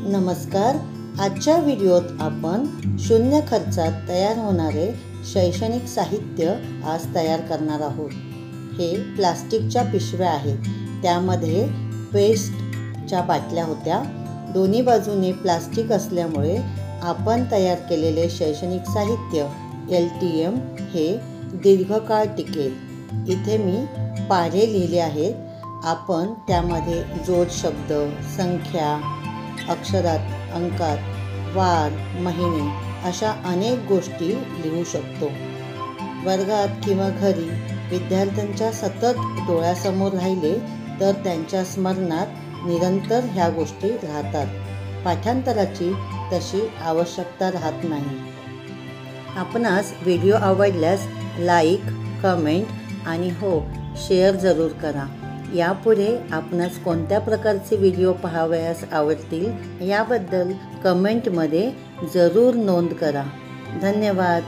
नमस्कार। आजच्या व्हिडिओत आपण शून्य खर्चात तयार होणारे शैक्षणिक साहित्य आज तयार करणार आहोत। हे प्लास्टिकच्या पिशव्या आहेत, त्यामध्ये पेस्टच्या बाटल्या होत्या। दोन्ही बाजूने प्लास्टिक असल्यामुळे आपण तयार केलेले शैक्षणिक साहित्य LTM हे दीर्घकाळ टिकेल। इथे मी पाढे लिहिले आहेत। आपण त्यामध्ये जोड शब्द, संख्या, अक्षरात, अंकात, वार, महिने अशा अनेक गोष्टी लिहू शकतो। वर्गात किंवा घरी विद्यार्थ्यांच्या सतत डोळ्यासमोर राहिले तर त्यांच्या स्मरणात निरंतर ह्या गोष्टी राहतात। पाठांतराची तशी आवश्यकता राहत नाही। आपणास व्हिडिओ आवडल्यास लाईक, कमेंट आणि हो शेअर जरूर करा। यापुढे आपणास कोणत्या प्रकारचे व्हिडिओ पाहावयास आवडतील याबद्दल कमेंटमध्ये जरूर नोंद करा। धन्यवाद।